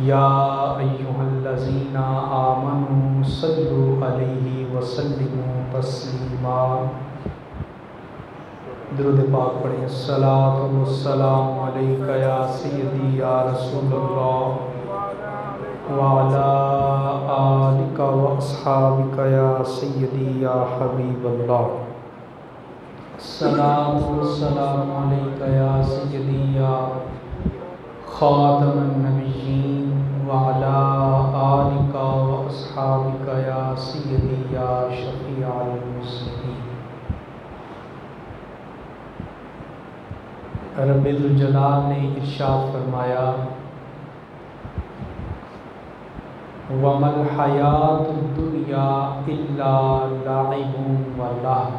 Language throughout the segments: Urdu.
یا ایھا الذین آمنوا صلوا علیہ وسلموا تسلیما۔ درود پاک پڑھیں۔ الصلاۃ والسلام علیک یا سیدی یا رسول اللہ وعلی آلک واصحابک یا سیدی یا حبیب اللہ۔ الصلاۃ والسلام علیک یا سیدی یا خاتم النبیین وعلی آلک واصحابک یا سیدی یا شفیع المسلمین۔ رب ذوالجلال نے ارشاد فرمایا وَمَا الْحَيَاةُ الدُّنْيَا إِلَّا لَعِبٌ وَلَهْوٌ،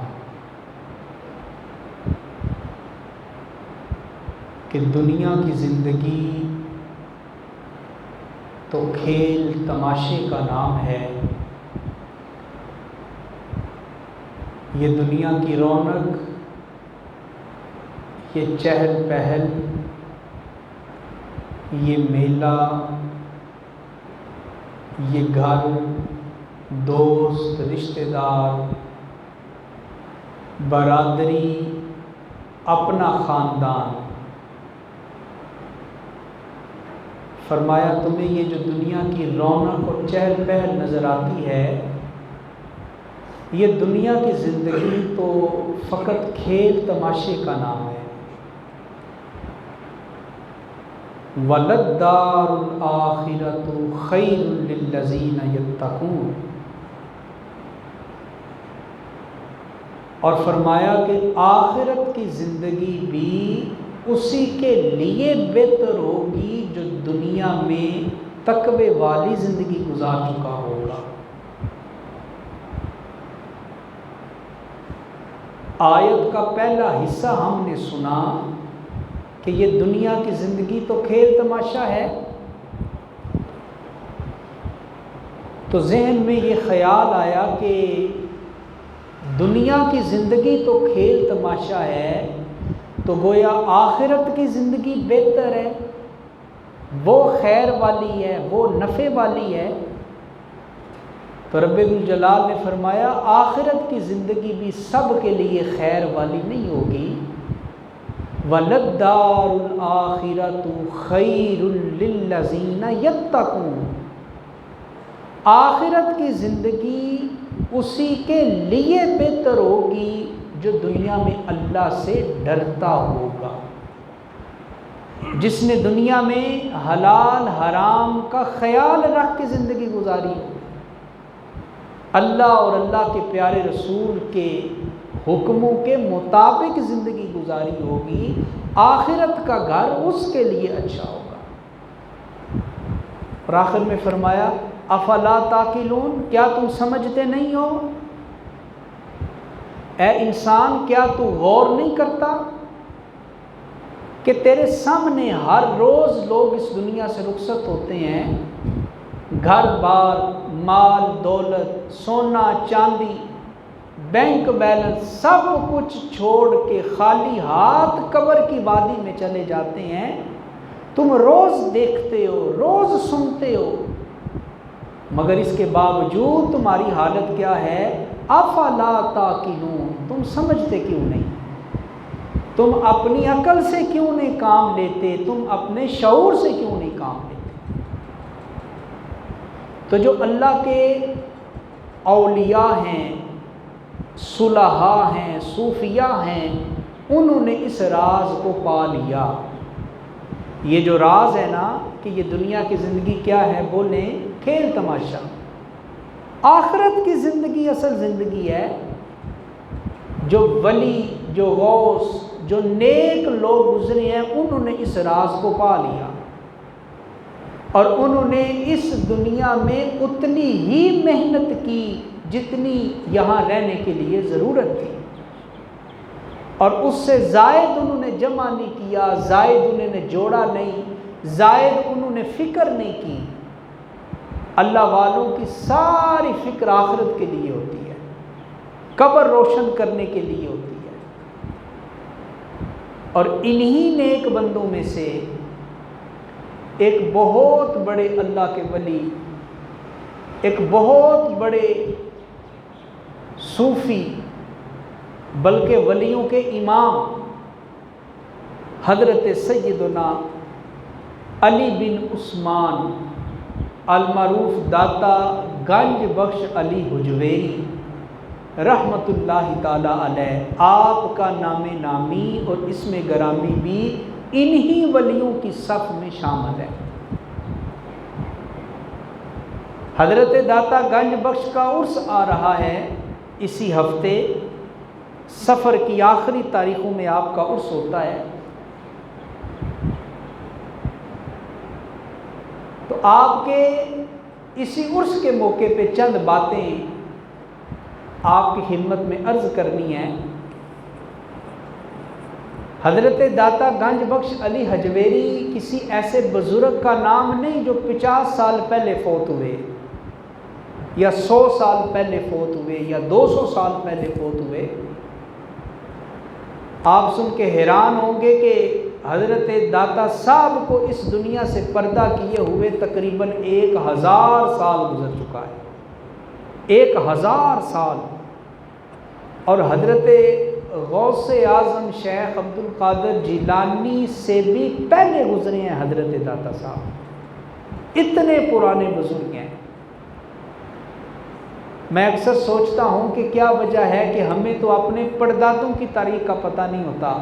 کہ دنیا کی زندگی تو کھیل تماشے کا نام ہے۔ یہ دنیا کی رونق، یہ چہل پہل، یہ میلہ، یہ گھر، دوست، رشتہ دار، برادری، اپنا خاندان، فرمایا تمہیں یہ جو دنیا کی رونق اور چہل پہل نظر آتی ہے، یہ دنیا کی زندگی تو فقط کھیل تماشے کا نام ہے۔ وَلَلدَّارُ الْآخِرَةُ خَيْرٌ لِلَّذِينَ يَتَّقُونَ، اور فرمایا کہ آخرت کی زندگی بھی اسی کے لیے بہتر ہوگی جو دنیا میں تقوی والی زندگی گزار چکا ہوگا۔ آیت کا پہلا حصہ ہم نے سنا کہ یہ دنیا کی زندگی تو کھیل تماشا ہے، تو ذہن میں یہ خیال آیا کہ دنیا کی زندگی تو کھیل تماشا ہے، تو گویا آخرت کی زندگی بہتر ہے، وہ خیر والی ہے، وہ نفع والی ہے۔ تو رب الجلال نے فرمایا آخرت کی زندگی بھی سب کے لیے خیر والی نہیں ہوگی۔ وَلَلدَّارُ الْآخِرَةُ خَيْرٌ لِلَّذِينَ يَتَّقُونَ، آخرت کی زندگی اسی کے لیے بہتر ہوگی جو دنیا میں اللہ سے ڈرتا ہوگا، جس نے دنیا میں حلال حرام کا خیال رکھ کے زندگی گزاری ہو، اللہ اور اللہ کے پیارے رسول کے حکموں کے مطابق زندگی گزاری ہوگی، آخرت کا گھر اس کے لیے اچھا ہوگا۔ اور آخر میں فرمایا افلا تعقلون، کیا تم سمجھتے نہیں ہو؟ اے انسان کیا تو غور نہیں کرتا کہ تیرے سامنے ہر روز لوگ اس دنیا سے رخصت ہوتے ہیں، گھر بار، مال دولت، سونا چاندی، بینک بیلنس، سب کچھ چھوڑ کے خالی ہاتھ قبر کی وادی میں چلے جاتے ہیں۔ تم روز دیکھتے ہو، روز سنتے ہو، مگر اس کے باوجود تمہاری حالت کیا ہے؟ افلا تعقلون، تم سمجھتے کیوں نہیں؟ تم اپنی عقل سے کیوں نہیں کام لیتے؟ تم اپنے شعور سے کیوں نہیں کام لیتے؟ تو جو اللہ کے اولیاء ہیں، صلحاء ہیں، صوفیاء ہیں، انہوں نے اس راز کو پا لیا۔ یہ جو راز ہے نا کہ یہ دنیا کی زندگی کیا ہے، بولیں کھیل تماشا، آخرت کی زندگی اصل زندگی ہے۔ جو ولی، جو غوث، جو نیک لوگ گزرے ہیں، انہوں نے اس راز کو پا لیا، اور انہوں نے اس دنیا میں اتنی ہی محنت کی جتنی یہاں رہنے کے لیے ضرورت تھی، اور اس سے زائد انہوں نے جمع نہیں کیا، زائد انہوں نے جوڑا نہیں، زائد انہوں نے فکر نہیں کی۔ اللہ والوں کی ساری فکر آخرت کے لیے ہوتی ہے، قبر روشن کرنے کے لیے ہوتی ہے۔ اور انہی نیک بندوں میں سے ایک بہت بڑے اللہ کے ولی، ایک بہت بڑے صوفی، بلکہ ولیوں کے امام حضرت سیدنا علی بن عثمان المعروف داتا گنج بخش علی حجویری رحمۃ اللہ تعالی علیہ، آپ کا نام نامی اور اسم گرامی بھی انہی ولیوں کی صف میں شامل ہے۔ حضرت داتا گنج بخش کا عرس آ رہا ہے اسی ہفتے، سفر کی آخری تاریخوں میں آپ کا عرس ہوتا ہے۔ تو آپ کے اسی عرس کے موقع پہ چند باتیں آپ کی خدمت میں عرض کرنی ہے۔ حضرت داتا گنج بخش علی حجویری کسی ایسے بزرگ کا نام نہیں جو 50 سال پہلے فوت ہوئے یا 100 سال پہلے فوت ہوئے یا 200 سال پہلے فوت ہوئے۔ آپ سن کے حیران ہوں گے کہ حضرت داتا صاحب کو اس دنیا سے پردہ کیے ہوئے تقریباً 1000 سال گزر چکا ہے، 1000 سال۔ اور حضرت غوث اعظم شیخ عبد القادر جیلانی سے بھی پہلے گزرے ہیں حضرت داتا صاحب، اتنے پرانے بزرگ ہیں۔ میں اکثر سوچتا ہوں کہ کیا وجہ ہے کہ ہمیں تو اپنے پردادوں کی تاریخ کا پتہ نہیں ہوتا۔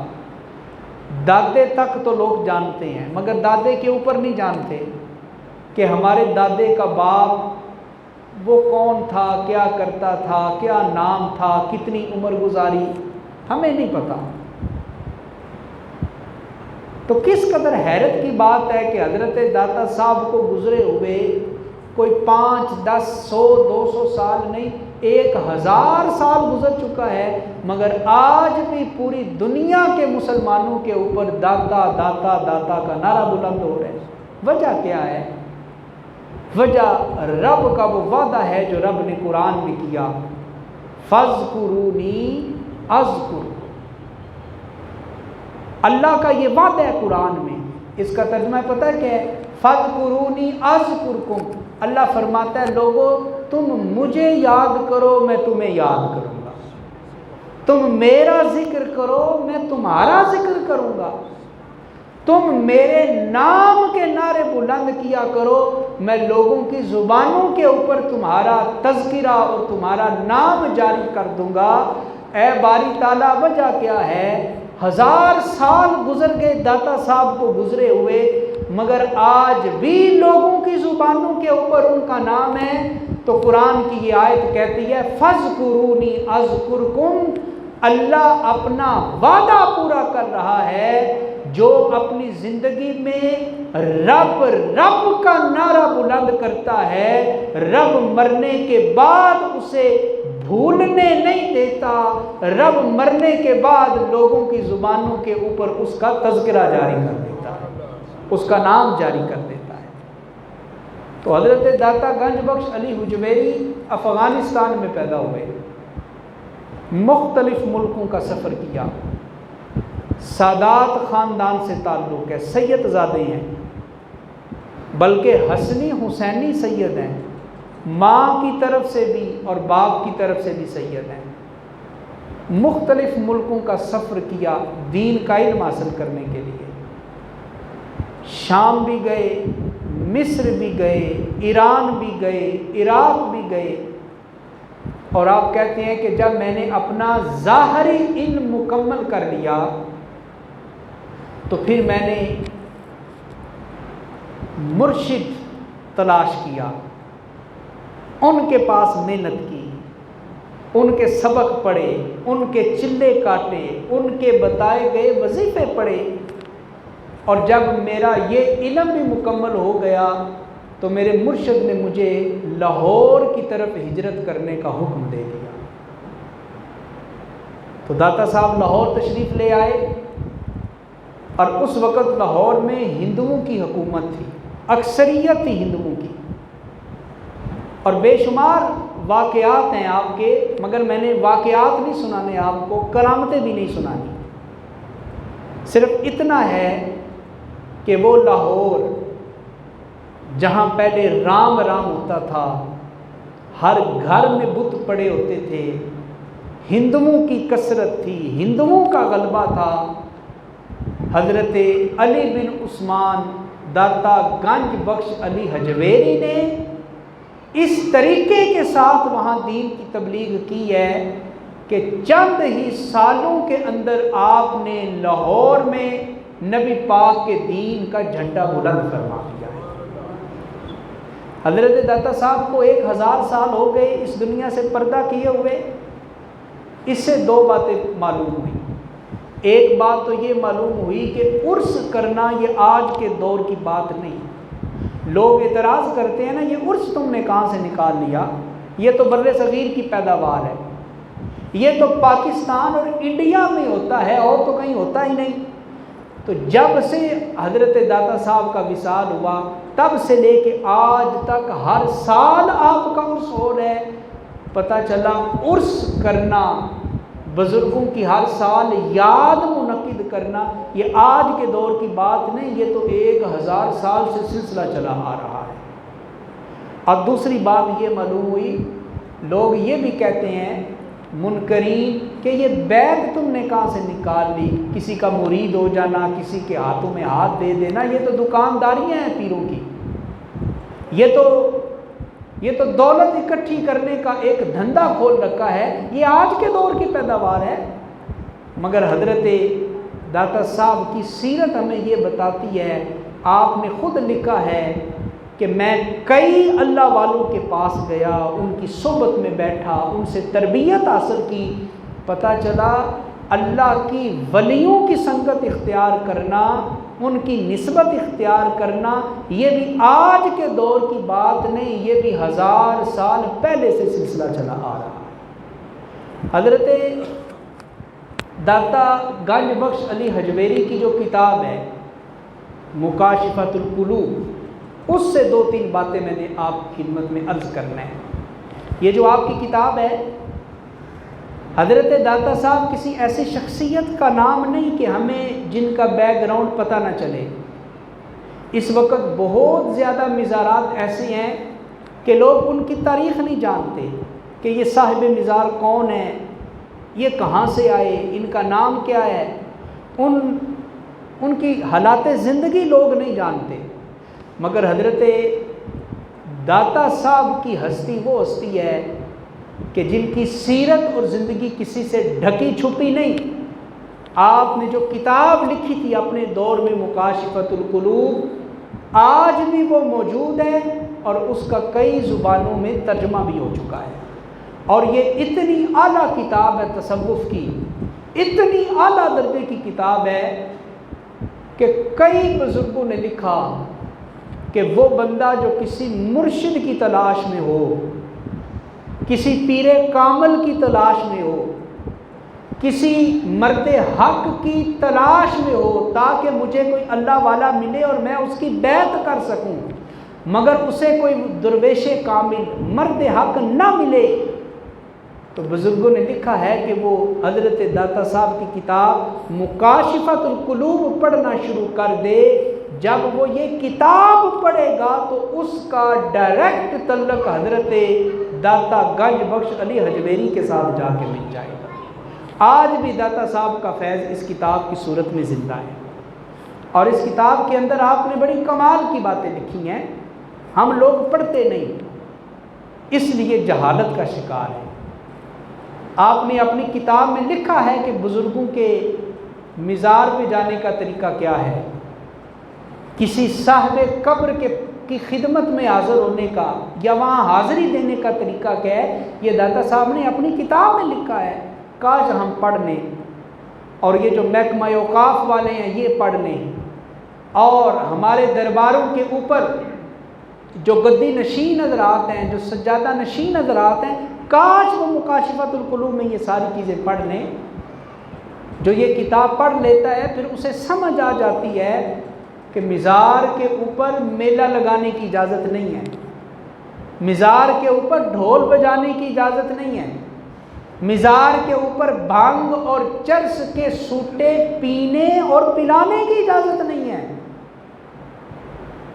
دادے تک تو لوگ جانتے ہیں مگر دادے کے اوپر نہیں جانتے کہ ہمارے دادے کا باپ وہ کون تھا، کیا کرتا تھا، کیا نام تھا، کتنی عمر گزاری، ہمیں نہیں پتا۔ تو کس قدر حیرت کی بات ہے کہ حضرت داتا صاحب کو گزرے ہوئے کوئی 5، 10، 100، 200 سال نہیں، 1000 سال گزر چکا ہے، مگر آج بھی پوری دنیا کے مسلمانوں کے اوپر داتا داتا داتا کا نعرہ بلند ہو رہا ہے۔ وجہ کیا ہے؟ وجہ رب کا وہ وعدہ ہے جو رب نے قرآن میں کیا، فَاذْكُرُونِی اذکرکم۔ اللہ کا یہ وعدہ ہے قرآن میں، اس کا ترجمہ پتہ ہے کہ فَاذْكُرُونِی اذکرکم۔ اللہ فرماتا ہے لوگو تم مجھے یاد کرو میں تمہیں یاد کروں گا، تم میرا ذکر کرو میں تمہارا ذکر کروں گا، تم میرے نام کے نعرے بلند کیا کرو میں لوگوں کی زبانوں کے اوپر تمہارا تذکرہ اور تمہارا نام جاری کر دوں گا۔ اے باری تعالیٰ وجہ کیا ہے؟ 1000 سال گزر گئے داتا صاحب کو گزرے ہوئے، مگر آج بھی لوگوں کی زبانوں کے اوپر ان کا نام ہے۔ تو قرآن کی یہ آیت کہتی ہے فَاذْكُرُونِی اذْکُرکم۔ اللہ اپنا وعدہ پورا کر رہا ہے، جو اپنی زندگی میں رب رب کا نعرہ بلند کرتا ہے، رب مرنے کے بعد اسے بھولنے نہیں دیتا، رب مرنے کے بعد لوگوں کی زبانوں کے اوپر اس کا تذکرہ جاری کر دیتا ہے، اس کا نام جاری کر دیتا ہے۔ تو حضرت داتا گنج بخش علی حجویری افغانستان میں پیدا ہوئے، مختلف ملکوں کا سفر کیا، سادات خاندان سے تعلق ہے، سید زادے ہیں، بلکہ حسنی حسینی سید ہیں، ماں کی طرف سے بھی اور باپ کی طرف سے بھی سید ہیں۔ مختلف ملکوں کا سفر کیا دین کا علم حاصل کرنے کے لیے، شام بھی گئے، مصر بھی گئے، ایران بھی گئے، عراق بھی گئے۔ اور آپ کہتے ہیں کہ جب میں نے اپنا ظاہری علم مکمل کر لیا تو پھر میں نے مرشد تلاش کیا، ان کے پاس محنت کی، ان کے سبق پڑھے، ان کے چلے کاٹے، ان کے بتائے گئے وظیفے پڑھے۔ اور جب میرا یہ علم بھی مکمل ہو گیا تو میرے مرشد نے مجھے لاہور کی طرف ہجرت کرنے کا حکم دے دیا۔ تو داتا صاحب لاہور تشریف لے آئے، اور اس وقت لاہور میں ہندوؤں کی حکومت تھی، اکثریت تھی ہندوؤں کی، اور بے شمار واقعات ہیں آپ کے، مگر میں نے واقعات نہیں سنانے آپ کو، کرامتیں بھی نہیں سنانی، صرف اتنا ہے کہ وہ لاہور جہاں پہلے رام رام ہوتا تھا، ہر گھر میں بت پڑے ہوتے تھے، ہندوؤں کی کثرت تھی، ہندوؤں کا غلبہ تھا، حضرت علی بن عثمان داتا گنج بخش علی حجویری نے اس طریقے کے ساتھ وہاں دین کی تبلیغ کی ہے کہ چند ہی سالوں کے اندر آپ نے لاہور میں نبی پاک کے دین کا جھنڈا بلند فرما دیا ہے۔ حضرت داتا صاحب کو 1000 سال ہو گئے اس دنیا سے پردہ کیے ہوئے۔ اس سے 2 باتیں معلوم ہوئی۔ ایک بات تو یہ معلوم ہوئی کہ عرس کرنا یہ آج کے دور کی بات نہیں۔ لوگ اعتراض کرتے ہیں نا، یہ عرس تم نے کہاں سے نکال لیا، یہ تو بر صغیر کی پیداوار ہے، یہ تو پاکستان اور انڈیا میں ہوتا ہے اور تو کہیں ہوتا ہی نہیں۔ تو جب سے حضرت داتا صاحب کا وصال ہوا تب سے لے کے آج تک ہر سال آپ کا عرس ہو رہا ہے۔ پتہ چلا عرس کرنا، بزرگوں کی ہر سال یاد منعقد کرنا، یہ آج کے دور کی بات نہیں، یہ تو 1000 سال سے سلسلہ چلا آ رہا ہے۔ اب دوسری بات یہ معلوم ہوئی، لوگ یہ بھی کہتے ہیں منکرین کہ یہ بیعت تم نے کہاں سے نکال لی، کسی کا مرید ہو جانا، کسی کے ہاتھوں میں ہاتھ دے دینا، یہ تو دکانداریاں ہیں پیروں کی، یہ تو دولت اکٹھی کرنے کا ایک دھندا کھول رکھا ہے، یہ آج کے دور کی پیداوار ہے۔ مگر حضرت داتا صاحب کی سیرت ہمیں یہ بتاتی ہے، آپ نے خود لکھا ہے کہ میں کئی اللہ والوں کے پاس گیا، ان کی صحبت میں بیٹھا، ان سے تربیت حاصل کی، پتہ چلا اللہ کی ولیوں کی سنگت اختیار کرنا، ان کی نسبت اختیار کرنا، یہ بھی آج کے دور کی بات نہیں، یہ بھی 1000 سال پہلے سے سلسلہ چلا آ رہا ہے۔ حضرت داتا گنج بخش علی حجویری کی جو کتاب ہے مکاشفۃ القلوب، اس سے 2-3 باتیں میں نے آپ کی خدمت میں عرض کرنا ہے۔ یہ جو آپ کی کتاب ہے، حضرت داتا صاحب کسی ایسی شخصیت کا نام نہیں کہ ہمیں جن کا بیک گراؤنڈ پتہ نہ چلے۔ اس وقت بہت زیادہ مزارات ایسے ہیں کہ لوگ ان کی تاریخ نہیں جانتے کہ یہ صاحب مزار کون ہے، یہ کہاں سے آئے، ان کا نام کیا ہے، ان کی حالات زندگی لوگ نہیں جانتے۔ مگر حضرت داتا صاحب کی ہستی وہ ہستی ہے کہ جن کی سیرت اور زندگی کسی سے ڈھکی چھپی نہیں۔ آپ نے جو کتاب لکھی تھی اپنے دور میں مکاشفۃ القلوب، آج بھی وہ موجود ہے اور اس کا کئی زبانوں میں ترجمہ بھی ہو چکا ہے، اور یہ اتنی اعلیٰ کتاب ہے تصوف کی، اتنی اعلیٰ درجے کی کتاب ہے کہ کئی بزرگوں نے لکھا کہ وہ بندہ جو کسی مرشد کی تلاش میں ہو، کسی پیر کامل کی تلاش میں ہو، کسی مرد حق کی تلاش میں ہو تاکہ مجھے کوئی اللہ والا ملے اور میں اس کی بیعت کر سکوں، مگر اسے کوئی درویش کامل مرد حق نہ ملے، تو بزرگوں نے لکھا ہے کہ وہ حضرت داتا صاحب کی کتاب مکاشفۃ القلوب پڑھنا شروع کر دے۔ جب وہ یہ کتاب پڑھے گا تو اس کا ڈائریکٹ تعلق حضرت داتا گنج بخش علی حجویری کے ساتھ جا کے مل جائے گا۔ آج بھی داتا صاحب کا فیض اس کتاب کی صورت میں زندہ ہے، اور اس کتاب کے اندر آپ نے بڑی کمال کی باتیں لکھی ہیں، ہم لوگ پڑھتے نہیں اس لیے جہالت کا شکار ہے۔ آپ نے اپنی کتاب میں لکھا ہے کہ بزرگوں کے مزار پہ جانے کا طریقہ کیا ہے، کسی صاحب قبر کی خدمت میں حاضر ہونے کا یا وہاں حاضری دینے کا طریقہ کیا ہے، یہ داتا صاحب نے اپنی کتاب میں لکھا ہے۔ کاش ہم پڑھ لیں، اور یہ جو محکمہ اوقاف والے ہیں یہ پڑھ لیں، اور ہمارے درباروں کے اوپر جو گدی نشین حضرات ہیں، جو سجادہ نشین حضرات ہیں، کاش وہ مکاشفۃ القلوب میں یہ ساری چیزیں پڑھ لیں۔ جو یہ کتاب پڑھ لیتا ہے پھر اسے سمجھ آ جاتی ہے کہ مزار کے اوپر میلہ لگانے کی اجازت نہیں ہے، مزار کے اوپر ڈھول بجانے کی اجازت نہیں ہے، مزار کے اوپر بھنگ اور چرس کے سوٹے پینے اور پلانے کی اجازت نہیں ہے۔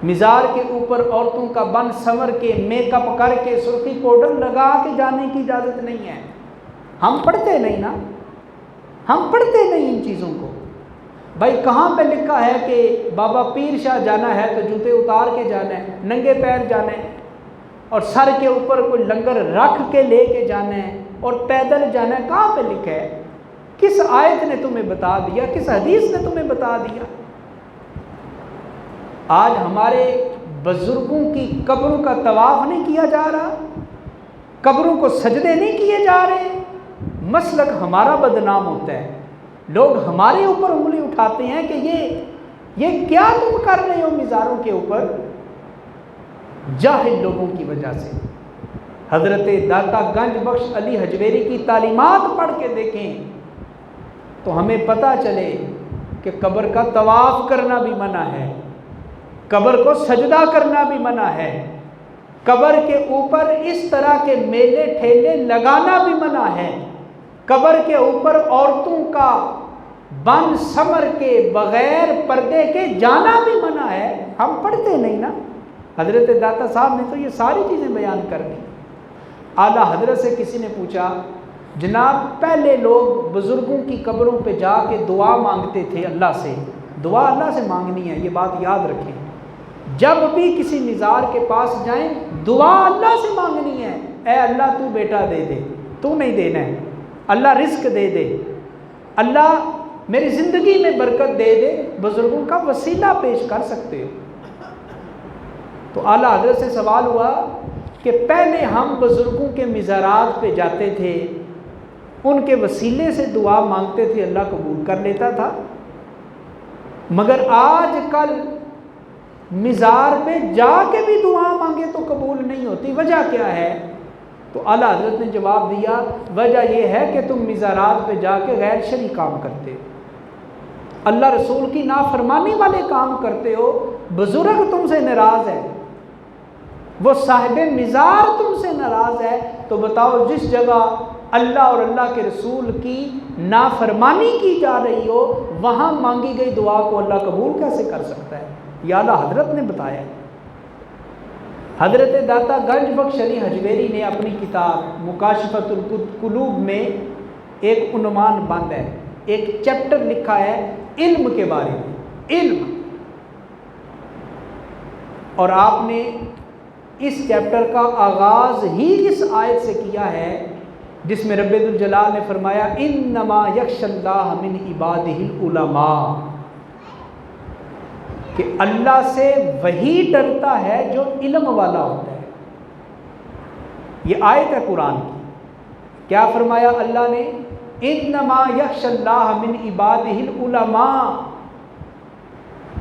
مزار کے اوپر عورتوں کا بن سنور کے میک اپ کر کے سرخی پاؤڈر لگا کے جانے کی اجازت نہیں ہے۔ ہم پڑھتے نہیں نا، ہم پڑھتے نہیں ان چیزوں کو۔ بھائی کہاں پہ لکھا ہے کہ بابا پیر شاہ جانا ہے تو جوتے اتار کے جانا ہے، ننگے پیر جانا ہے، اور سر کے اوپر کوئی لنگر رکھ کے لے کے جانا ہے اور پیدل جانا ہے؟ کہاں پہ لکھا ہے؟ کس آیت نے تمہیں بتا دیا؟ کس حدیث نے تمہیں بتا دیا؟ آج ہمارے بزرگوں کی قبروں کا طواف نہیں کیا جا رہا، قبروں کو سجدے نہیں کیے جا رہے، مسلک ہمارا بدنام ہوتا ہے، لوگ ہمارے اوپر انگلی اٹھاتے ہیں کہ یہ کیا تم کر رہے ہو مزاروں کے اوپر؟ جاہل لوگوں کی وجہ سے۔ حضرت داتا گنج بخش علی حجویری کی تعلیمات پڑھ کے دیکھیں تو ہمیں پتہ چلے کہ قبر کا طواف کرنا بھی منع ہے، قبر کو سجدہ کرنا بھی منع ہے، قبر کے اوپر اس طرح کے میلے ٹھیلے لگانا بھی منع ہے، قبر کے اوپر عورتوں کا بن سمر کے بغیر پردے کے جانا بھی منع ہے۔ ہم پڑھتے نہیں نا۔ حضرت داتا صاحب نے تو یہ ساری چیزیں بیان کر دی۔ اعلیٰ حضرت سے کسی نے پوچھا، جناب پہلے لوگ بزرگوں کی قبروں پہ جا کے دعا مانگتے تھے اللہ سے، دعا اللہ سے مانگنی ہے، یہ بات یاد رکھیں، جب بھی کسی مزار کے پاس جائیں دعا اللہ سے مانگنی ہے، اے اللہ تو بیٹا دے دے، تو نہیں دینا ہے، اللہ رزق دے دے، اللہ میری زندگی میں برکت دے دے، بزرگوں کا وسیلہ پیش کر سکتے ہو۔ تو اعلیٰ حضرت سے سوال ہوا کہ پہلے ہم بزرگوں کے مزارات پہ جاتے تھے، ان کے وسیلے سے دعا مانگتے تھے، اللہ قبول کر لیتا تھا، مگر آج کل مزار پہ جا کے بھی دعا مانگے تو قبول نہیں ہوتی، وجہ کیا ہے؟ تو اعلیٰ حضرت نے جواب دیا، وجہ یہ ہے کہ تم مزارات پہ جا کے غیر شرعی کام کرتے ہو، اللہ رسول کی نافرمانی والے کام کرتے ہو، بزرگ تم سے ناراض ہے، وہ صاحب مزار تم سے ناراض ہے، تو بتاؤ جس جگہ اللہ اور اللہ کے رسول کی نافرمانی کی جا رہی ہو وہاں مانگی گئی دعا کو اللہ قبول کیسے کر سکتا ہے؟ یہ اعلیٰ حضرت نے بتایا۔ حضرت داتا گنج بخش علی حجویری نے اپنی کتاب مکاشفۃ القلوب میں ایک عنوان بند ہے، ایک چیپٹر لکھا ہے علم کے بارے میں، علم، اور آپ نے اس چیپٹر کا آغاز ہی اس آیت سے کیا ہے جس میں رب الجلال نے فرمایا انما یخشی اللہ من عبادہ العلماء، کہ اللہ سے وہی ڈرتا ہے جو علم والا ہوتا ہے۔ یہ آیت ہے قرآن کی، کیا فرمایا اللہ نے؟ انما یخشی اللہ من عبادہ العلماء،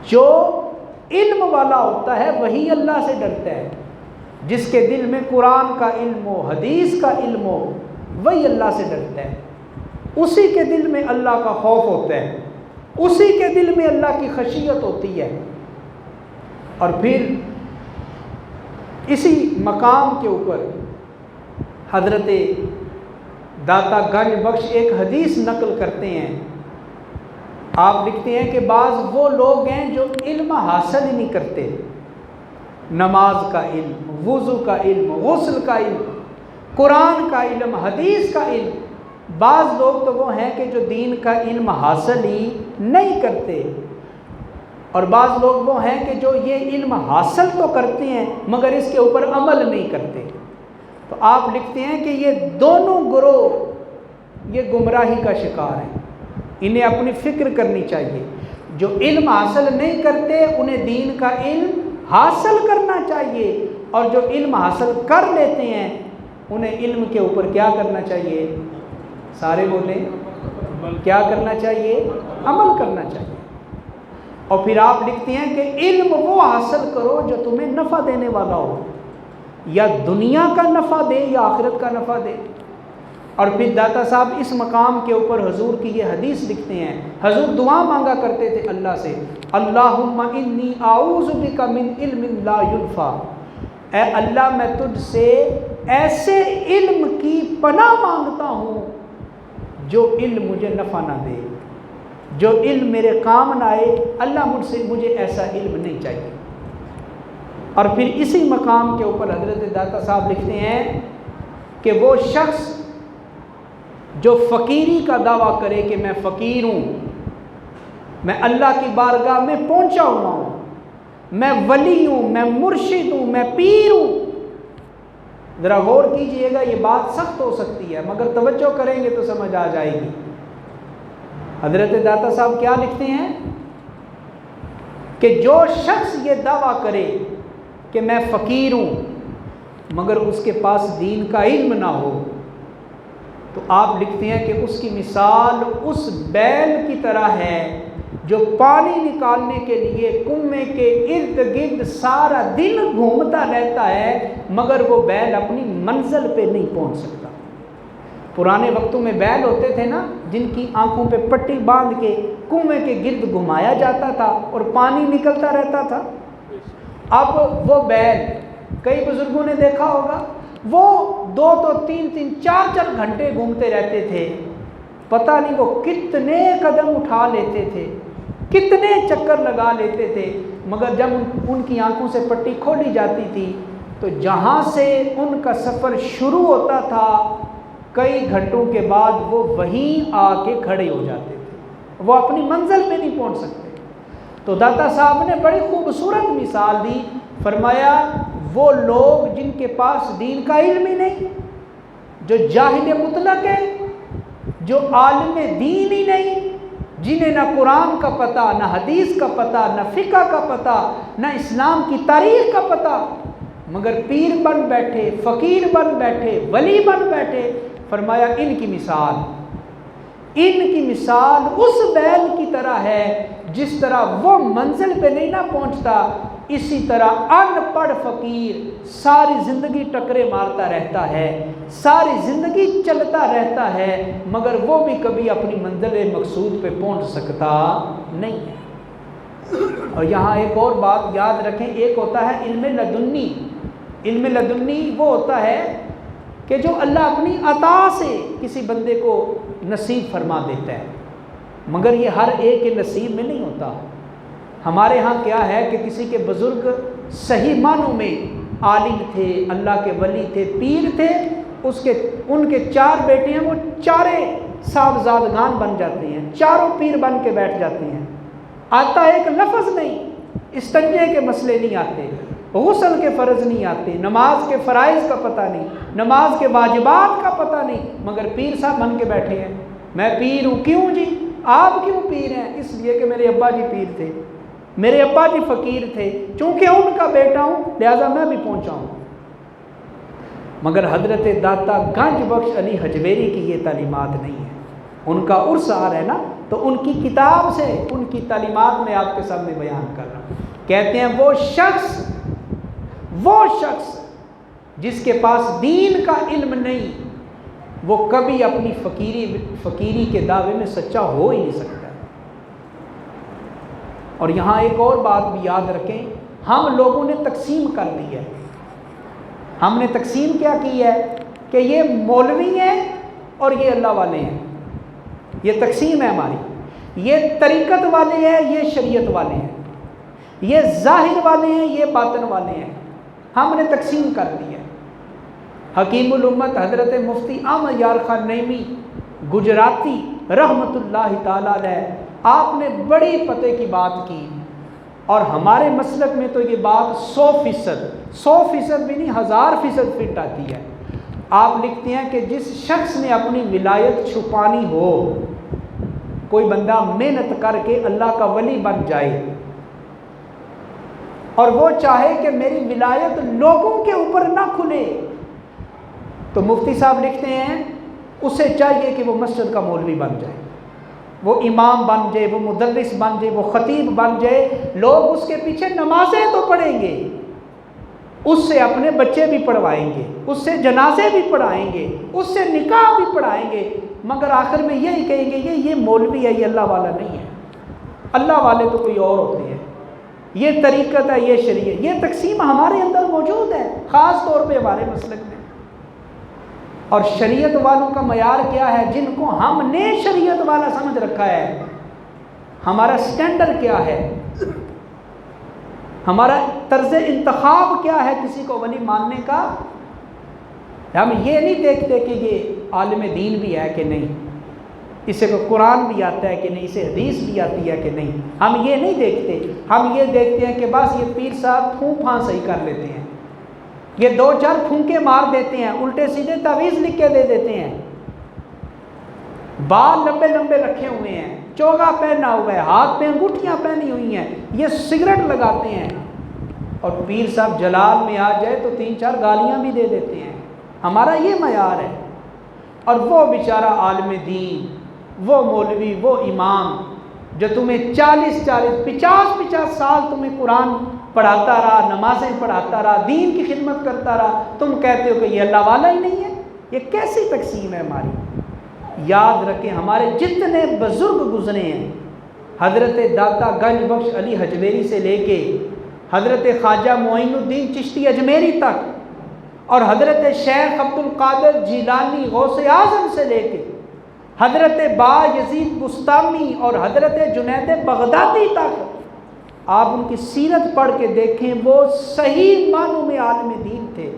جو علم والا ہوتا ہے وہی اللہ سے ڈرتا ہے، جس کے دل میں قرآن کا علم ہو، حدیث کا علم ہو، وہی اللہ سے ڈرتا ہے، اسی کے دل میں اللہ کا خوف ہوتا ہے، اسی کے دل میں اللہ کی خشیت ہوتی ہے۔ اور پھر اسی مقام کے اوپر حضرت داتا گنج بخش ایک حدیث نقل کرتے ہیں، آپ لکھتے ہیں کہ بعض وہ لوگ ہیں جو علم حاصل ہی نہیں کرتے، نماز کا علم، وضو کا علم، غسل کا علم، قرآن کا علم، حدیث کا علم، بعض لوگ تو وہ ہیں کہ جو دین کا علم حاصل ہی نہیں کرتے، اور بعض لوگ وہ ہیں کہ جو یہ علم حاصل تو کرتے ہیں مگر اس کے اوپر عمل نہیں کرتے۔ تو آپ لکھتے ہیں کہ یہ دونوں گروہ یہ گمراہی کا شکار ہیں، انہیں اپنی فکر کرنی چاہیے۔ جو علم حاصل نہیں کرتے انہیں دین کا علم حاصل کرنا چاہیے، اور جو علم حاصل کر لیتے ہیں انہیں علم کے اوپر کیا کرنا چاہیے؟ سارے بولیں، کیا کرنا چاہیے؟ عمل کرنا چاہیے۔ اور پھر آپ لکھتے ہیں کہ علم وہ حاصل کرو جو تمہیں نفع دینے والا ہو، یا دنیا کا نفع دے یا آخرت کا نفع دے۔ اور پھر داتا صاحب اس مقام کے اوپر حضور کی یہ حدیث لکھتے ہیں، حضور دعا مانگا کرتے تھے اللہ سے، اللہم انی اعوذ بک من علم لا ینفع، اے اللہ میں تجھ سے ایسے علم کی پناہ مانگتا ہوں جو علم مجھے نفع نہ دے، جو علم میرے کام نہ آئے، اللہ مجھے ایسا علم نہیں چاہیے۔ اور پھر اسی مقام کے اوپر حضرت داتا صاحب لکھتے ہیں کہ وہ شخص جو فقیری کا دعویٰ کرے کہ میں فقیر ہوں، میں اللہ کی بارگاہ میں پہنچا ہوا ہوں، میں ولی ہوں، میں مرشد ہوں، میں پیر ہوں. ذرا غور کیجئے گا، یہ بات سخت ہو سکتی ہے مگر توجہ کریں گے تو سمجھ آ جائے گی. حضرت داتا صاحب کیا لکھتے ہیں کہ جو شخص یہ دعویٰ کرے کہ میں فقیر ہوں مگر اس کے پاس دین کا علم نہ ہو، تو آپ لکھتے ہیں کہ اس کی مثال اس بیل کی طرح ہے جو پانی نکالنے کے لیے کنویں کے ارد گرد سارا دن گھومتا رہتا ہے مگر وہ بیل اپنی منزل پہ نہیں پہنچ سکتا. پرانے وقتوں میں بیل ہوتے تھے نا، جن کی آنکھوں پہ پٹی باندھ کے کنویں کے گرد گھمایا جاتا تھا اور پانی نکلتا رہتا تھا. اب وہ بیل کئی بزرگوں نے دیکھا ہوگا، وہ 2 3 4 گھنٹے گھومتے رہتے تھے، پتہ نہیں وہ کتنے قدم اٹھا لیتے تھے، کتنے چکر لگا لیتے تھے، مگر جب ان کی آنکھوں سے پٹی کھولی جاتی تھی تو جہاں سے ان کا سفر شروع ہوتا تھا کئی گھنٹوں کے بعد وہ وہیں آ کے کھڑے ہو جاتے تھے، وہ اپنی منزل پہ نہیں پہنچ سکتے. تو داتا صاحب نے بڑی خوبصورت مثال دی، فرمایا وہ لوگ جن کے پاس دین کا علم ہی نہیں، جو جاہل مطلق ہے، جو عالم دین ہی نہیں، جنہیں نہ قرآن کا پتہ، نہ حدیث کا پتہ، نہ فقہ کا پتہ، نہ اسلام کی تاریخ کا پتہ، مگر پیر بن بیٹھے، فقیر بن بیٹھے، ولی بن بیٹھے. فرمایا ان کی مثال اس بیل کی طرح ہے جس طرح وہ منزل پہ نہیں نہ پہنچتا، اسی طرح ان پڑھ فقیر ساری زندگی ٹکرے مارتا رہتا ہے، ساری زندگی چلتا رہتا ہے مگر وہ بھی کبھی اپنی منزل مقصود پہ پہنچ سکتا نہیں ہے. اور یہاں ایک اور بات یاد رکھیں، ایک ہوتا ہے علم لدنی. علم لدنی وہ ہوتا ہے کہ جو اللہ اپنی عطا سے کسی بندے کو نصیب فرما دیتا ہے، مگر یہ ہر ایک کے نصیب میں نہیں ہوتا. ہمارے ہاں کیا ہے کہ کسی کے بزرگ صحیح معنوں میں عالم تھے، اللہ کے ولی تھے، پیر تھے، ان کے 4 بیٹے ہیں، وہ 4 صاحبزادگان بن جاتے ہیں، 4 پیر بن کے بیٹھ جاتے ہیں. آتا ایک لفظ نہیں، استنجے کے مسئلے نہیں آتے، غسل کے فرض نہیں آتے، نماز کے فرائض کا پتہ نہیں، نماز کے واجبات کا پتہ نہیں، مگر پیر صاحب بن کے بیٹھے ہیں. میں پیر ہوں. کیوں جی؟ آپ کیوں پیر ہیں؟ اس لیے کہ میرے ابا جی پیر تھے، میرے ابا جی فقیر تھے، چونکہ ان کا بیٹا ہوں لہذا میں بھی پہنچا ہوں. مگر حضرت داتا گنج بخش علی حجویری کی یہ تعلیمات نہیں ہے. ان کا عرس آ رہا ہے نا، تو ان کی کتاب سے ان کی تعلیمات میں آپ کے سامنے بیان کر رہا ہوں. کہتے ہیں وہ شخص جس کے پاس دین کا علم نہیں، وہ کبھی اپنی فقیری کے دعوے میں سچا ہو ہی نہیں سکتا. اور یہاں ایک اور بات بھی یاد رکھیں، ہم لوگوں نے تقسیم کر دی ہے. ہم نے تقسیم کیا کی ہے کہ یہ مولوی ہیں اور یہ اللہ والے ہیں. یہ تقسیم ہے ہماری. یہ طریقت والے ہیں، یہ شریعت والے ہیں، یہ ظاہر والے ہیں، یہ باطن والے ہیں. ہم نے تقسیم کر دی ہے. حکیم الامت حضرت مفتی احمد یار خان نعیمی گجراتی رحمت اللہ تعالی علیہ، آپ نے بڑی پتے کی بات کی، اور ہمارے مسلک میں تو یہ بات 100% بھی نہیں 1000% فٹ آتی ہے. آپ لکھتے ہیں کہ جس شخص نے اپنی ولایت چھپانی ہو، کوئی بندہ محنت کر کے اللہ کا ولی بن جائے اور وہ چاہے کہ میری ولایت لوگوں کے اوپر نہ کھلے، تو مفتی صاحب لکھتے ہیں اسے چاہیے کہ وہ مسجد کا مولوی بن جائے، وہ امام بن جائے، وہ مدرس بن جائے، وہ خطیب بن جائے. لوگ اس کے پیچھے نمازیں تو پڑھیں گے، اس سے اپنے بچے بھی پڑھوائیں گے، اس سے جنازے بھی پڑھائیں گے، اس سے نکاح بھی پڑھائیں گے، مگر آخر میں یہی کہیں گے یہ مولوی ہے، یہ اللہ والا نہیں ہے. اللہ والے تو کوئی اور ہوتے ہیں. یہ طریقت ہے، یہ شریعت. یہ تقسیم ہمارے اندر موجود ہے، خاص طور پہ ہمارے مسلک میں. اور شریعت والوں کا معیار کیا ہے؟ جن کو ہم نے شریعت والا سمجھ رکھا ہے. ہمارا سٹینڈرڈ کیا ہے؟ ہمارا طرز انتخاب کیا ہے کسی کو ولی ماننے کا؟ ہم یہ نہیں دیکھتے کہ یہ عالم دین بھی ہے کہ نہیں، اسے کو قرآن بھی آتا ہے کہ نہیں، اسے حدیث بھی آتی ہے کہ نہیں، ہم یہ نہیں دیکھتے. ہم یہ دیکھتے ہیں کہ بس یہ پیر صاحب پھوں پھاں صحیح کر لیتے ہیں، یہ 2-4 پھونکے مار دیتے ہیں، الٹے سیدھے تعویذ لکھ کے دے دیتے ہیں، بال لمبے لمبے رکھے ہوئے ہیں، چوگا پہنا ہوا ہے، ہاتھ پہ انگوٹھیاں پہنی ہوئی ہیں، یہ سگریٹ لگاتے ہیں، اور پیر صاحب جلال میں آ جائے تو 3-4 گالیاں بھی دے دیتے ہیں. ہمارا یہ معیار ہے. اور وہ بیچارہ عالم دین، وہ مولوی، وہ امام جو تمہیں 50 سال تمہیں قرآن پڑھاتا رہا، نمازیں پڑھاتا رہا، دین کی خدمت کرتا رہا، تم کہتے ہو کہ یہ اللہ والا ہی نہیں ہے. یہ کیسی تقسیم ہے ہماری؟ یاد رکھیں ہمارے جتنے بزرگ گزرے ہیں، حضرت داتا گنج بخش علی حجویری سے لے کے حضرت خواجہ معین الدین چشتی اجمیری تک، اور حضرت شیخ عبد القادر جیلانی غوث اعظم سے لے کے حضرت با یزید بستامی اور حضرت جنید بغدادی تک، آپ ان کی سیرت پڑھ کے دیکھیں، وہ صحیح معنوں میں عالم دین تھے.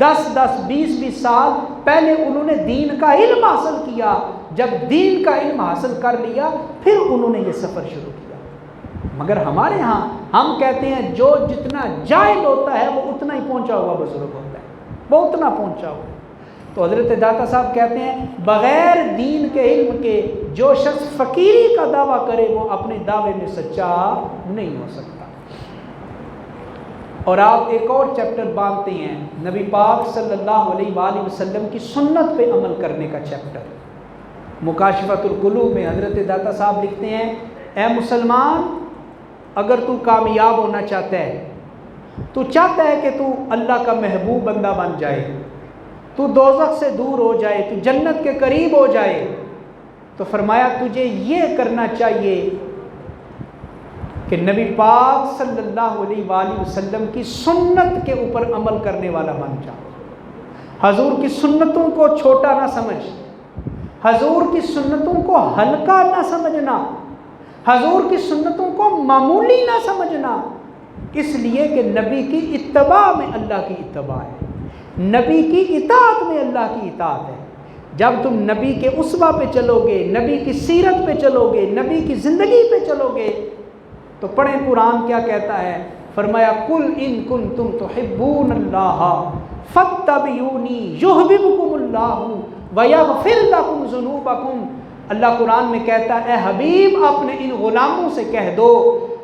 10-20 سال پہلے انہوں نے دین کا علم حاصل کیا، جب دین کا علم حاصل کر لیا پھر انہوں نے یہ سفر شروع کیا. مگر ہمارے ہاں ہم کہتے ہیں جو جتنا جاہل ہوتا ہے وہ اتنا ہی پہنچا ہوا بزرگ ہوتا ہے، وہ اتنا پہنچا ہوا. تو حضرت داتا صاحب کہتے ہیں بغیر دین کے علم کے جو شخص فقیری کا دعویٰ کرے وہ اپنے دعوے میں سچا نہیں ہو سکتا. اور آپ ایک اور چیپٹر باندھتے ہیں، نبی پاک صلی اللہ علیہ وآلہ وسلم کی سنت پہ عمل کرنے کا چیپٹر. مکاشفۃ القلوب میں حضرت داتا صاحب لکھتے ہیں، اے مسلمان، اگر تو کامیاب ہونا چاہتا ہے، تو چاہتا ہے کہ تو اللہ کا محبوب بندہ بن جائے، تو دوزخ سے دور ہو جائے، تو جنت کے قریب ہو جائے، تو فرمایا تجھے یہ کرنا چاہیے کہ نبی پاک صلی اللہ علیہ وآلہ وسلم کی سنت کے اوپر عمل کرنے والا بن جا. حضور کی سنتوں کو چھوٹا نہ سمجھ، حضور کی سنتوں کو ہلکا نہ سمجھنا، حضور کی سنتوں کو معمولی نہ سمجھنا، اس لیے کہ نبی کی اتباع میں اللہ کی اتباع ہے، نبی کی اطاعت میں اللہ کی اطاعت ہے. جب تم نبی کے اسوہ پہ چلو گے، نبی کی سیرت پہ چلو گے، نبی کی زندگی پہ چلو گے، تو پڑھیں قرآن کیا کہتا ہے. فرمایا قل ان کنتم تحبون اللہ فاتبعونی یحببکم اللہ ویغفر لکم ذنوبکم. اللہ قرآن میں کہتا ہے اے حبیب اپنے ان غلاموں سے کہہ دو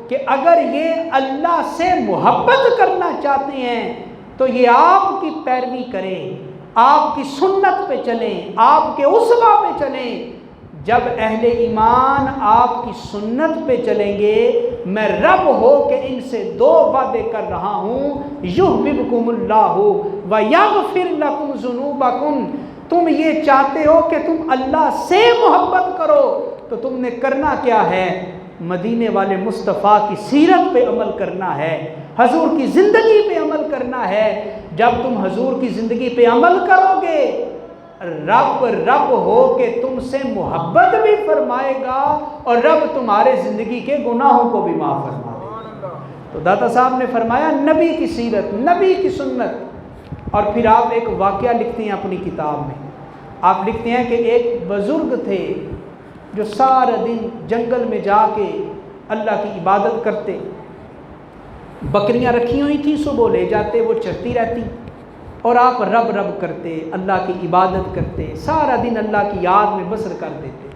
کہ اگر یہ اللہ سے محبت کرنا چاہتے ہیں تو یہ آپ کی پیروی کریں، آپ کی سنت پہ چلیں، آپ کے اسوہ پہ چلیں. جب اہل ایمان آپ کی سنت پہ چلیں گے، میں رب ہو کے ان سے 2 وعدے کر رہا ہوں، یحببکم اللہ ویغفر لکم ذنوبکم. تم یہ چاہتے ہو کہ تم اللہ سے محبت کرو تو تم نے کرنا کیا ہے؟ مدینے والے مصطفیٰ کی سیرت پہ عمل کرنا ہے، حضور کی زندگی پہ عمل کرنا ہے. جب تم حضور کی زندگی پہ عمل کرو گے، رب ہو کہ تم سے محبت بھی فرمائے گا اور رب تمہارے زندگی کے گناہوں کو بھی معاف فرما دے گا. تو داتا صاحب نے فرمایا نبی کی سیرت، نبی کی سنت. اور پھر آپ ایک واقعہ لکھتے ہیں اپنی کتاب میں، آپ لکھتے ہیں کہ ایک بزرگ تھے جو سارا دن جنگل میں جا کے اللہ کی عبادت کرتے، بکریاں رکھی ہوئی تھیں، صبح لے جاتے، وہ چرتی رہتی، اور آپ رب رب کرتے، اللہ کی عبادت کرتے، سارا دن اللہ کی یاد میں بسر کر دیتے.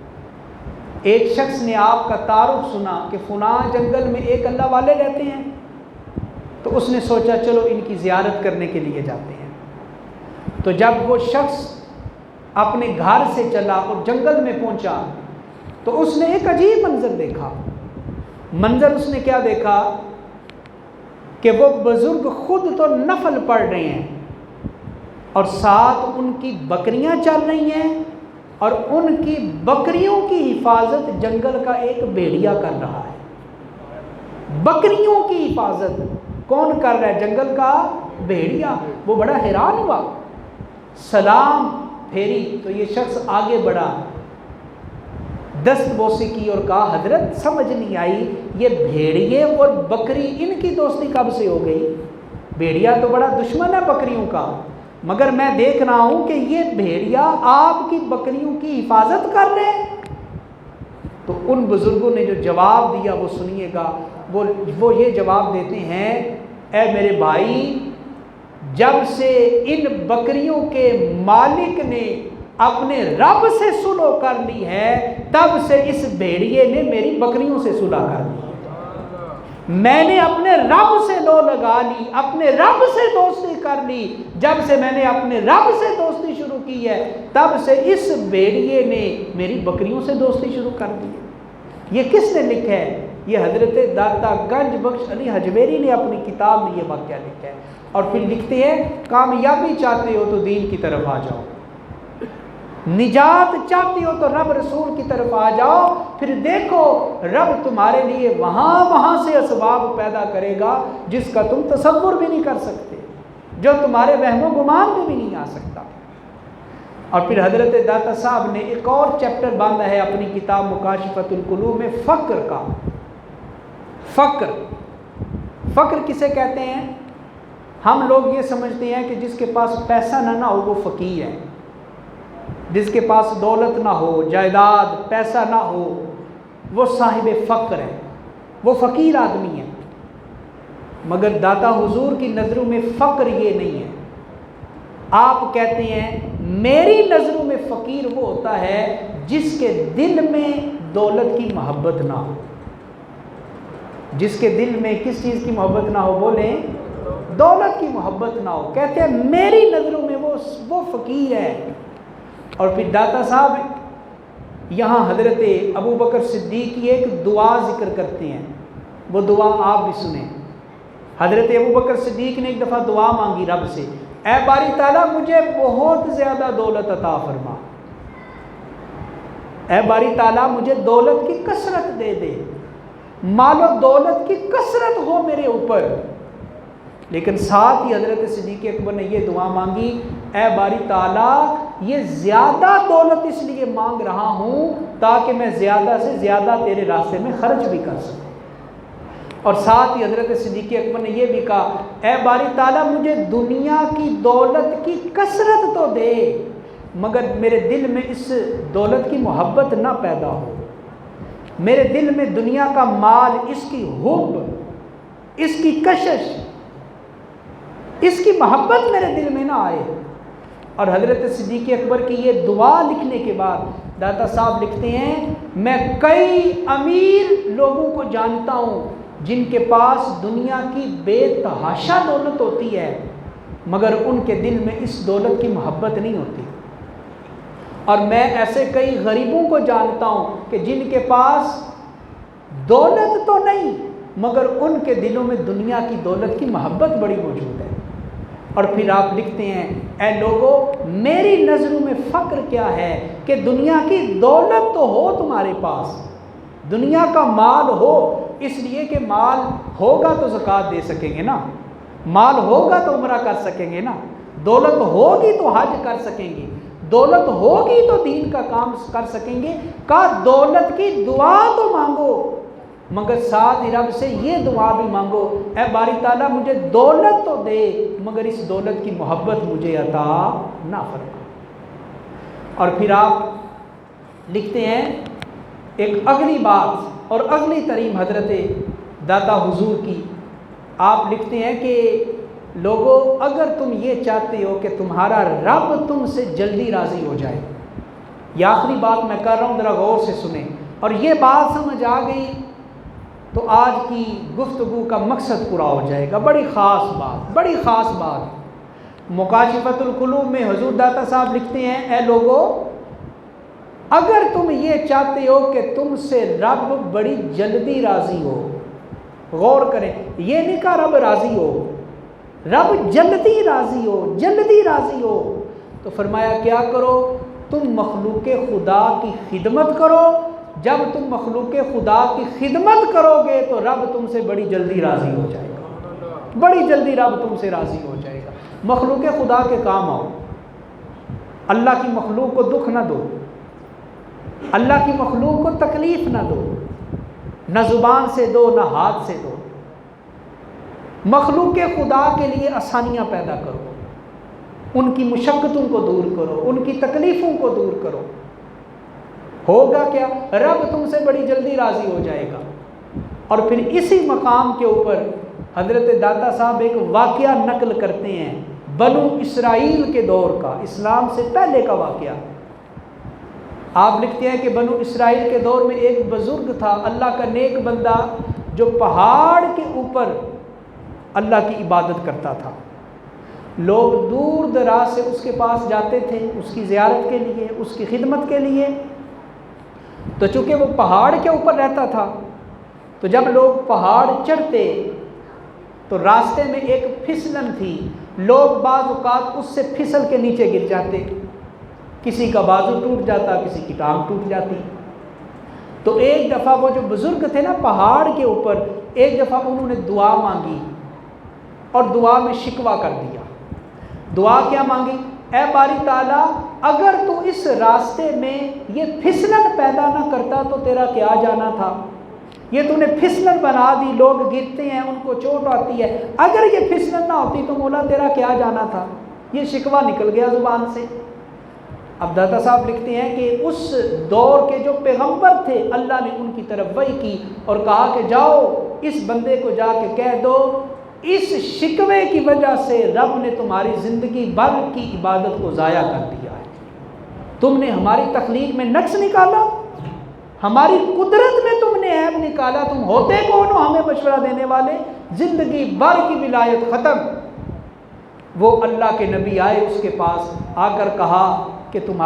ایک شخص نے آپ کا تعارف سنا کہ فلاں جنگل میں ایک اللہ والے رہتے ہیں، تو اس نے سوچا چلو ان کی زیارت کرنے کے لیے جاتے ہیں. تو جب وہ شخص اپنے گھر سے چلا اور جنگل میں پہنچا تو اس نے ایک عجیب منظر دیکھا. منظر اس نے کیا دیکھا کہ وہ بزرگ خود تو نفل پڑھ رہے ہیں اور ساتھ ان کی بکریاں چل رہی ہیں، اور ان کی بکریوں کی حفاظت جنگل کا ایک بھیڑیا کر رہا ہے. بکریوں کی حفاظت کون کر رہا ہے؟ جنگل کا بھیڑیا. وہ بڑا حیران ہوا، سلام پھیری تو یہ شخص آگے بڑھا. دست بوسی کی اور کہا حضرت سمجھ نہیں آئی یہ بھیڑیے اور بکری ان کی دوستی کب سے ہو گئی؟ بھیڑیا تو بڑا دشمن ہے بکریوں کا، مگر میں دیکھ رہا ہوں کہ یہ بھیڑیا آپ کی بکریوں کی حفاظت کر رہے ہیں۔ تو ان بزرگوں نے جو جواب دیا وہ سنیے گا، وہ یہ جواب دیتے ہیں، اے میرے بھائی، جب سے ان بکریوں کے مالک نے اپنے رب سے صلح کر لی ہے، تب سے اس بھیڑیے نے میری بکریوں سے صلح کر لی۔ میں نے اپنے رب سے لو لگا لی، اپنے رب سے دوستی کر لی۔ جب سے میں نے اپنے رب سے دوستی شروع کی ہے، تب سے اس بھیڑیے نے میری بکریوں سے دوستی شروع کر دی ہے۔ یہ کس نے لکھا ہے؟ یہ حضرت داتا گنج بخش علی حجویری نے اپنی کتاب میں یہ واقعہ لکھا ہے۔ اور پھر لکھتے ہیں، کامیابی چاہتے ہو تو دین کی طرف آ جاؤ، نجات چاہتی ہو تو رب رسول کی طرف آ جاؤ، پھر دیکھو رب تمہارے لیے وہاں سے اسباب پیدا کرے گا جس کا تم تصور بھی نہیں کر سکتے، جو تمہارے وہم و گمان میں بھی نہیں آ سکتا۔ اور پھر حضرت داتا صاحب نے ایک اور چیپٹر باندھا ہے اپنی کتاب مکاشفۃ القلوب میں فقر کا۔ فقر کسے کہتے ہیں؟ ہم لوگ یہ سمجھتے ہیں کہ جس کے پاس پیسہ نہ ہو وہ فقیر ہے، جس کے پاس دولت نہ ہو، جائیداد، پیسہ نہ ہو، وہ صاحب فقر ہے، وہ فقیر آدمی ہے۔ مگر داتا حضور کی نظروں میں فقر یہ نہیں ہے۔ آپ کہتے ہیں میری نظروں میں فقیر وہ ہوتا ہے جس کے دل میں دولت کی محبت نہ ہو۔ جس کے دل میں کس چیز کی محبت نہ ہو؟ بولیں، دولت کی محبت نہ ہو۔ کہتے ہیں میری نظروں میں وہ فقیر ہے۔ اور پھر داتا صاحب یہاں حضرت ابو بکر صدیق کی ایک دعا ذکر کرتے ہیں، وہ دعا آپ بھی سنیں۔ حضرت ابو بکر صدیق نے ایک دفعہ دعا مانگی رب سے، اے باری تعالیٰ مجھے بہت زیادہ دولت عطا فرما، اے باری تعالیٰ مجھے دولت کی کثرت دے دے، مال و دولت کی کثرت ہو میرے اوپر۔ لیکن ساتھ ہی حضرت صدیق اکبر نے یہ دعا مانگی، اے باری تعالیٰ یہ زیادہ دولت اس لیے مانگ رہا ہوں تاکہ میں زیادہ سے زیادہ تیرے راستے میں خرچ بھی کر سکوں۔ اور ساتھ ہی حضرت صدیق اکبر نے یہ بھی کہا، اے باری تعالیٰ مجھے دنیا کی دولت کی کثرت تو دے، مگر میرے دل میں اس دولت کی محبت نہ پیدا ہو، میرے دل میں دنیا کا مال، اس کی حب، اس کی کشش، اس کی محبت میرے دل میں نہ آئے۔ اور حضرت صدیق اکبر کی یہ دعا لکھنے کے بعد داتا صاحب لکھتے ہیں، میں کئی امیر لوگوں کو جانتا ہوں جن کے پاس دنیا کی بے تحاشا دولت ہوتی ہے مگر ان کے دل میں اس دولت کی محبت نہیں ہوتی۔ اور میں ایسے کئی غریبوں کو جانتا ہوں کہ جن کے پاس دولت تو نہیں مگر ان کے دلوں میں دنیا کی دولت کی محبت بڑی موجود ہے۔ اور پھر آپ لکھتے ہیں، اے لوگو میری نظروں میں فقر کیا ہے کہ دنیا کی دولت تو ہو تمہارے پاس، دنیا کا مال ہو، اس لیے کہ مال ہوگا تو زکوٰۃ دے سکیں گے نا، مال ہوگا تو عمرہ کر سکیں گے نا، دولت ہوگی تو حج کر سکیں گے، دولت ہوگی تو دین کا کام کر سکیں گے۔ کہا دولت کی دعا تو مانگو مگر ساتھ ہی رب سے یہ دعا بھی مانگو، اے باری تعالیٰ مجھے دولت تو دے مگر اس دولت کی محبت مجھے عطا نہ فرما۔ اور پھر آپ لکھتے ہیں ایک اگلی بات اور اگلی تریم حضرت داتا حضور کی، آپ لکھتے ہیں کہ لوگو اگر تم یہ چاہتے ہو کہ تمہارا رب تم سے جلدی راضی ہو جائے، یہ آخری بات میں کر رہا ہوں ذرا غور سے سنیں، اور یہ بات سمجھ آ گئی تو آج کی گفتگو کا مقصد پورا ہو جائے گا۔ بڑی خاص بات مکاشفۃ القلوب میں حضور داتا صاحب لکھتے ہیں، اے لوگو اگر تم یہ چاہتے ہو کہ تم سے رب بڑی جلدی راضی ہو، غور کریں، یہ نہیں کہا رب راضی ہو، رب جلدی راضی ہو، تو فرمایا کیا کرو، تم مخلوق خدا کی خدمت کرو، جب تم مخلوق خدا کی خدمت کرو گے تو رب تم سے بڑی جلدی راضی ہو جائے گا، بڑی جلدی رب تم سے راضی ہو جائے گا۔ مخلوق خدا کے کام آؤ، اللہ کی مخلوق کو دکھ نہ دو، اللہ کی مخلوق کو تکلیف نہ دو، نہ زبان سے دو نہ ہاتھ سے دو، مخلوق خدا کے لیے آسانیاں پیدا کرو، ان کی مشقتوں کو دور کرو، ان کی تکلیفوں کو دور کرو۔ ہوگا کیا؟ رب تم سے بڑی جلدی راضی ہو جائے گا۔ اور پھر اسی مقام کے اوپر حضرت داتا صاحب ایک واقعہ نقل کرتے ہیں بنو اسرائیل کے دور کا، اسلام سے پہلے کا واقعہ۔ آپ لکھتے ہیں کہ بنو اسرائیل کے دور میں ایک بزرگ تھا، اللہ کا نیک بندہ، جو پہاڑ کے اوپر اللہ کی عبادت کرتا تھا۔ لوگ دور دراز سے اس کے پاس جاتے تھے اس کی زیارت کے لیے، اس کی خدمت کے لیے۔ تو چونکہ وہ پہاڑ کے اوپر رہتا تھا، تو جب لوگ پہاڑ چڑھتے تو راستے میں ایک پھسلن تھی، لوگ بعض اوقات اس سے پھسل کے نیچے گر جاتے، کسی کا بازو ٹوٹ جاتا، کسی کی ٹانگ ٹوٹ جاتی۔ تو ایک دفعہ وہ جو بزرگ تھے نا پہاڑ کے اوپر، ایک دفعہ انہوں نے دعا مانگی اور دعا میں شکوہ کر دیا۔ دعا کیا مانگی؟ اے باری تعالیٰ، اگر تو اس راستے میں یہ پھسلن پیدا نہ کرتا تو تیرا کیا جانا تھا؟ یہ تو نے پھسلن بنا دی، لوگ گرتے ہیں، ان کو چوٹ آتی ہے، اگر یہ پھسلن نہ ہوتی تو مولا تیرا کیا جانا تھا؟ یہ شکوہ نکل گیا زبان سے۔ اب داتا صاحب لکھتے ہیں کہ اس دور کے جو پیغمبر تھے، اللہ نے ان کی طرف وحی کی اور کہا کہ جاؤ اس بندے کو جا کے کہہ دو، اس شکوے کی وجہ سے رب نے تمہاری زندگی بھر کی عبادت کو ضائع کر دیا ہے۔ تم نے ہماری تخلیق میں نقص نکالا، ہماری قدرت میں تم نے عیب نکالا، تم ہوتے کون ہو ہمیں مشورہ دینے والے؟ زندگی بھر کی ولایت ختم۔ وہ اللہ کے نبی آئے اس کے پاس، آ کر کہا کہ تمہارا